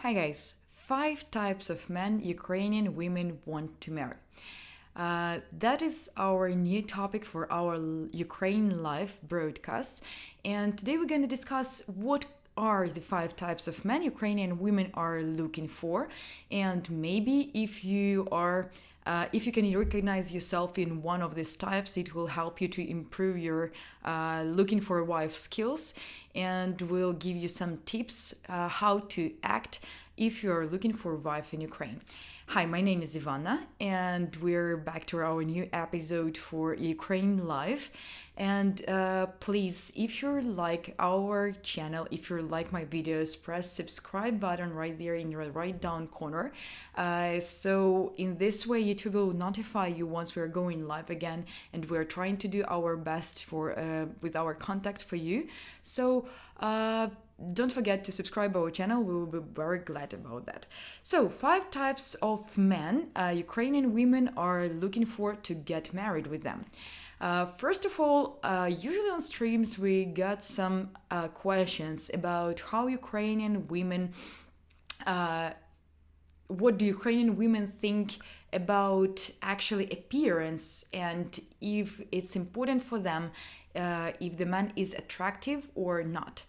Hi guys, 5 types of men Ukrainian women want to marry. That is our new topic for our Ukraine live broadcast. And today we're going to discuss what are the 5 types of men Ukrainian women are looking for. And maybe if you can recognize yourself in one of these types, it will help you to improve your looking for a wife skills and will give you some tips how to act if you're looking for a wife in Ukraine. Hi, my name is Ivana, and we're back to our new episode for Ukraine Live. And please, if you like our channel, if you like my videos, press subscribe button right there in your right down corner. So in this way, YouTube will notify you once we're going live again, and we're trying to do our best for with our contact for you. So don't forget to subscribe our channel. We will be very glad about that. So 5 types of men Ukrainian women are looking for to get married with them. First of all, usually on streams we got some questions about how Ukrainian women, what do Ukrainian women think about actually appearance, and if it's important for them if the man is attractive or not.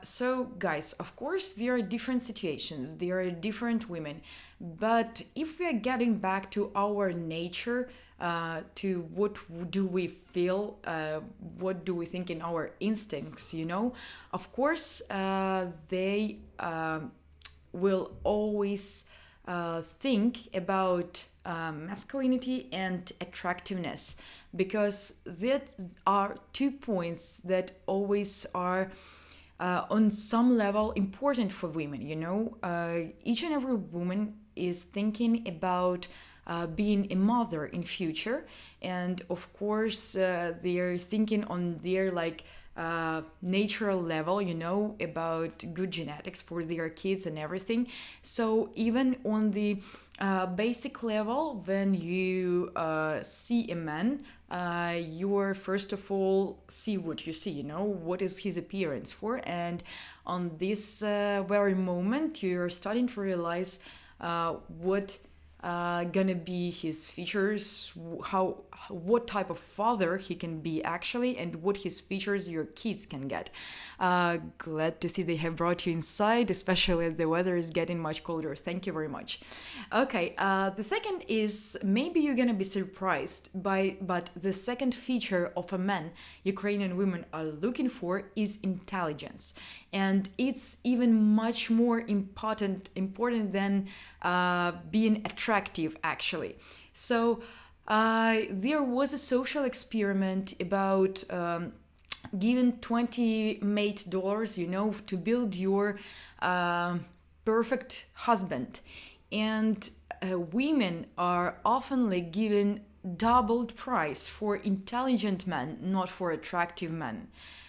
So guys, of course there are different situations, there are different women, but if we are getting back to our nature, to what do we feel, what do we think in our instincts, of course they will always think about masculinity and attractiveness, because that are 2 points that always are on some level important for women. Each and every woman is thinking about being a mother in future, and of course they're thinking on their natural level, about good genetics for their kids and everything. So even on the basic level, when you see a man, you're first of all see what you see, what is his appearance for, and on this very moment you're starting to realize what gonna be his features, what type of father he can be actually, and what his features your kids can get. Glad to see they have brought you inside, especially as the weather is getting much colder. Thank you very much. Okay, the second is, maybe you're gonna be surprised but the second feature of a man Ukrainian women are looking for is intelligence, and it's even much more important than being attractive actually. So there was a social experiment about giving $20 to build your perfect husband, and women are oftenly given doubled price for intelligent men, not for attractive men.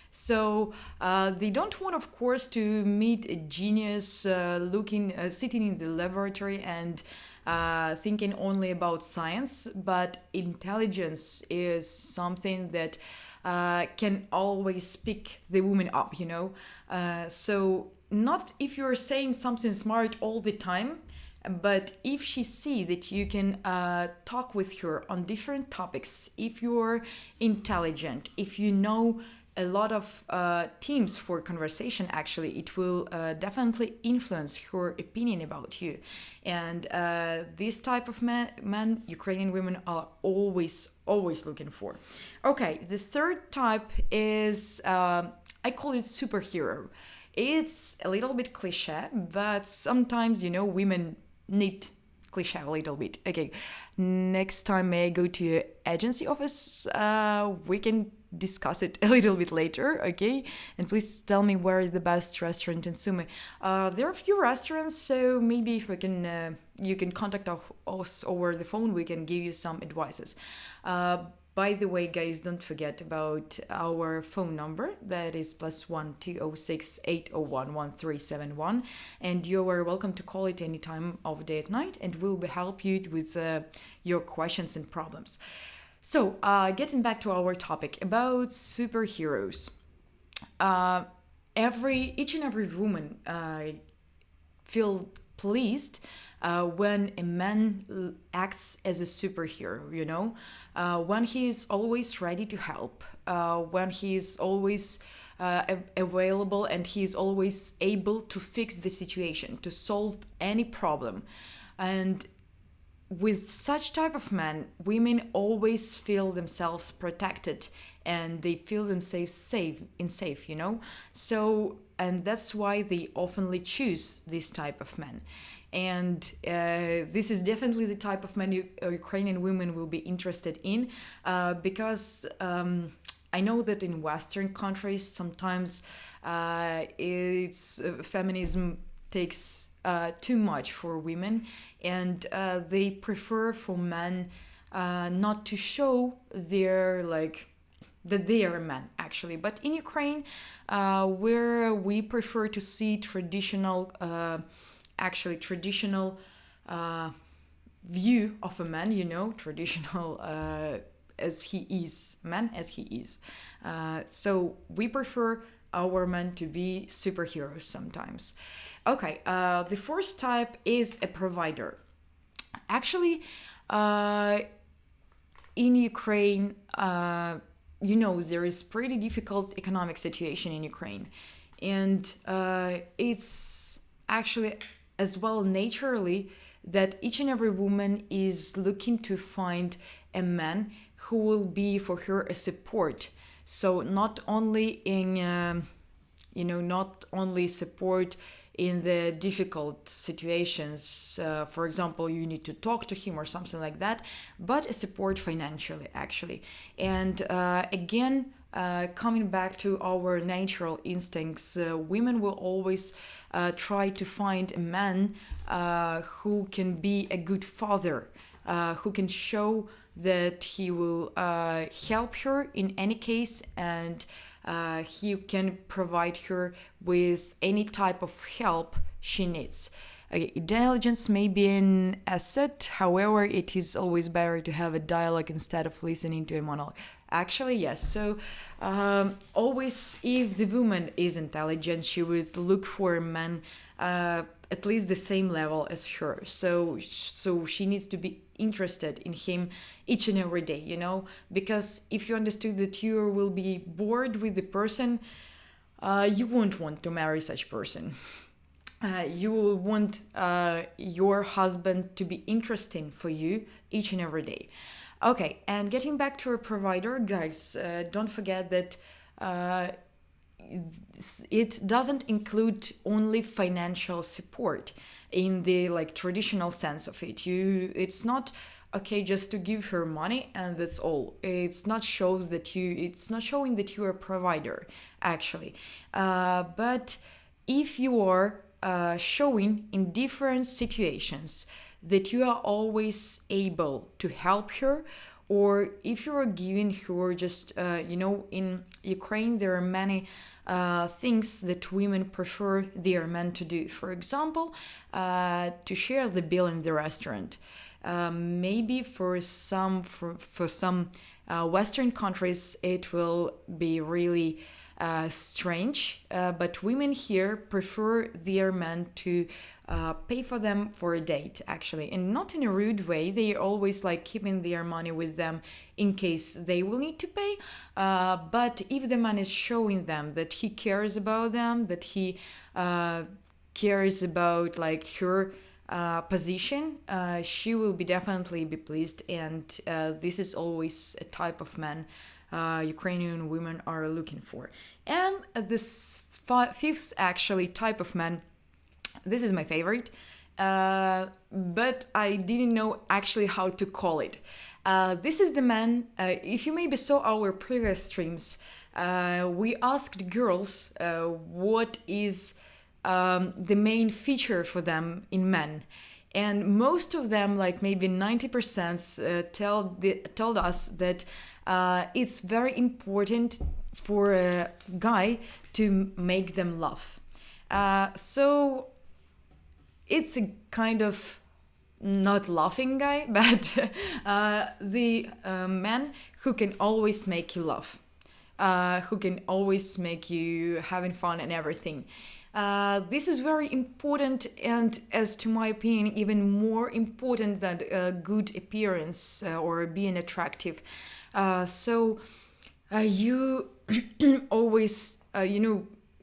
So they don't want, of course, to meet a genius sitting in the laboratory and thinking only about science, but intelligence is something that can always pick the woman up, So not if you're saying something smart all the time, but if she see that you can talk with her on different topics, if you're intelligent, if you know a lot of themes for conversation, actually it will definitely influence her opinion about you. And this type of man Ukrainian women are always looking for. Okay, the third type is I call it superhero. It's a little bit cliche, but sometimes women need cliche a little bit. Okay, next time may I go to your agency office, we can discuss it a little bit later, okay? And please tell me where is the best restaurant in Sumy. There are a few restaurants, so maybe if we can, you can contact us over the phone, we can give you some advices. By the way, guys, don't forget about our phone number. That is +1 206 801 1371, and you are welcome to call it any time of day and night, and we'll help you with your questions and problems. So, getting back to our topic about superheroes. Each and every woman feel pleased when a man acts as a superhero, when he is always ready to help, when he is always available and he is always able to fix the situation, to solve any problem. And with such type of men, women always feel themselves protected and they feel themselves safe. So, and that's why they oftenly choose this type of men. And this is definitely the type of men Ukrainian women will be interested in, because I know that in Western countries sometimes feminism takes too much for women, and they prefer for men not to show their that they are a man actually. But in Ukraine, where we prefer to see traditional view of a man, traditional as he is, man as he is. So we prefer our men to be superheroes sometimes. Okay, the first type is a provider. Actually, in Ukraine, there is pretty difficult economic situation in Ukraine. And it's actually as well naturally that each and every woman is looking to find a man who will be for her a support. So not only not only support in the difficult situations, for example, you need to talk to him or something like that, but a support financially actually. And again, coming back to our natural instincts, women will always try to find a man who can be a good father, who can show that he will help her in any case, and he can provide her with any type of help she needs. Intelligence may be an asset, however, it is always better to have a dialogue instead of listening to a monologue. Actually, yes. So, always, if the woman is intelligent, she would look for a man at least the same level as her. So she needs to be interested in him each and every day, because if you understood that you will be bored with the person, you won't want to marry such person. You will want your husband to be interesting for you each and every day. Okay, and getting back to a provider, guys, don't forget that it doesn't include only financial support in the traditional sense of it. It's not okay just to give her money and that's all. It's not showing that you are a provider actually. But if you are showing in different situations that you are always able to help her, or if you are giving her just, in Ukraine, there are many things that women prefer their men to do. For example, to share the bill in the restaurant. Maybe for some Western countries, it will be really strange, but women here prefer their men to pay for them for a date, actually, and not in a rude way. They always keeping their money with them in case they will need to pay, but if the man is showing them that he cares about them, that he cares about her position, she will definitely be pleased. And this is always a type of man Ukrainian women are looking for. And this fifth actually type of man, this is my favorite, but I didn't know actually how to call it. This is the man, if you maybe saw our previous streams, we asked girls what is the main feature for them in men. And most of them, maybe 90%, told us that it's very important for a guy to make them laugh. So it's a kind of not laughing guy, but the man who can always make you laugh, who can always make you having fun and everything. This is very important, and as to my opinion, even more important than a good appearance or being attractive. You always,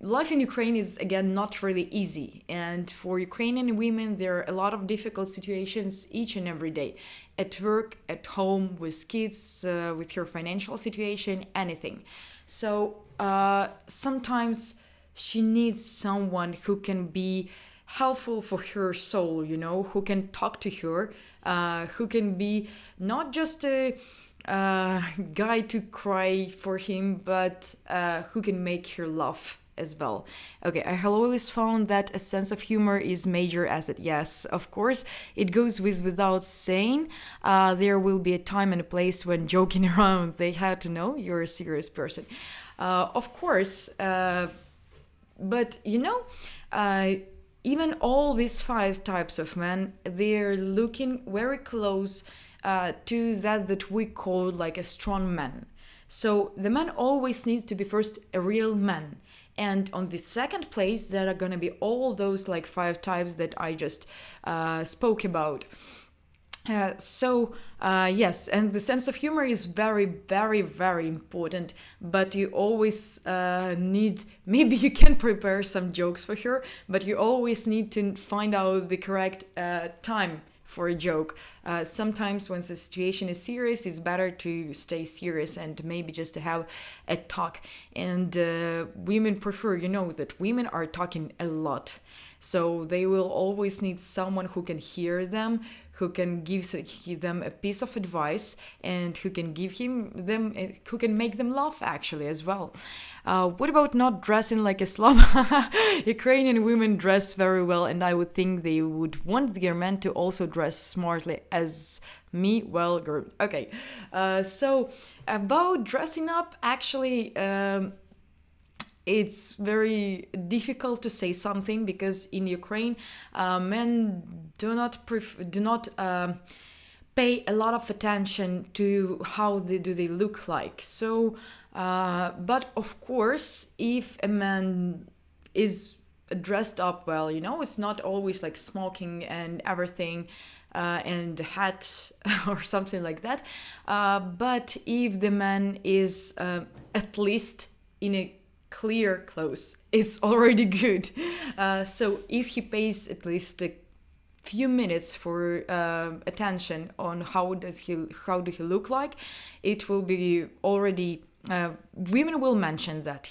life in Ukraine is again not really easy, and for Ukrainian women, there are a lot of difficult situations each and every day, at work, at home, with kids, with your financial situation, anything. Sometimes she needs someone who can be helpful for her soul, who can talk to her, who can be not just a guy to cry for him, but who can make her laugh as well. Okay, I have always found that a sense of humor is major asset. Yes, of course, it goes without saying. There will be a time and a place when joking around, they have to know you're a serious person. Of course, but even all these five types of men, they're looking very close to that we call like a strong man. So the man always needs to be first a real man. And on the second place, there are going to be all those like five types that I just spoke about. Yes, and the sense of humor is very, very, very important. But you always maybe you can prepare some jokes for her, but you always need to find out the correct time for a joke. Sometimes when the situation is serious, it's better to stay serious and maybe just to have a talk. And women prefer, that women are talking a lot. So they will always need someone who can hear them, who can give them a piece of advice, and who can who can make them laugh actually as well. What about not dressing like a slob? Ukrainian women dress very well, and I would think they would want their men to also dress smartly as me, well groomed. Okay, so about dressing up, actually, it's very difficult to say something because in Ukraine, men do not pay a lot of attention to how they look like. So, but of course, if a man is dressed up well, it's not always like smoking and everything. And hat or something like that. But if the man is at least in a clear clothes, it's already good. So if he pays at least a few minutes for attention on how do he look like, it will be already women will mention that,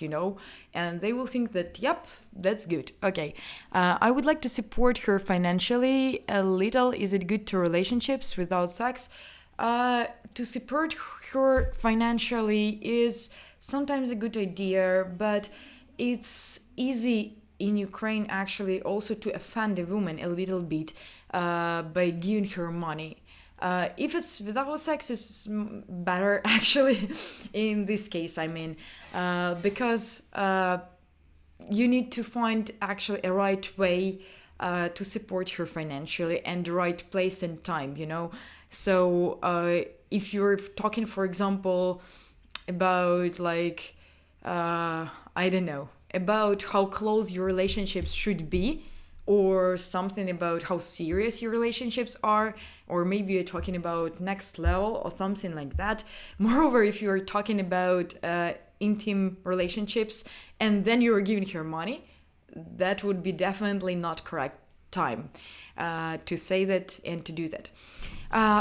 and they will think that, yep, that's good. Okay, I would like to support her financially a little. Is it good to relationships without sex? To support her financially is sometimes a good idea, but it's easy in Ukraine actually also to offend a woman a little bit by giving her money. If it's without sex, it's better actually in this case, I mean, because you need to find actually a right way to support her financially and the right place and time, So if you're talking, for example, about like, I don't know, about how close your relationships should be, or something about how serious your relationships are, or maybe you're talking about next level or something like that. Moreover, if you're talking about intimate relationships and then you're giving her money, that would be definitely not correct time to say that and to do that.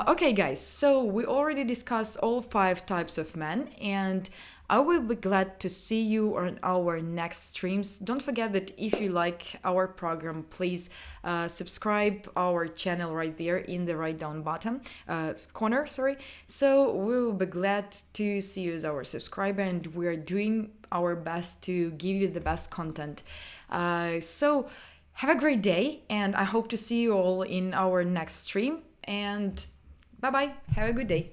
Okay, guys, so we already discussed all five types of men, and I will be glad to see you on our next streams. Don't forget that if you like our program, please subscribe our channel right there in the right down bottom corner. So we will be glad to see you as our subscriber, and we're doing our best to give you the best content. So have a great day, and I hope to see you all in our next stream. And bye bye. Have a good day.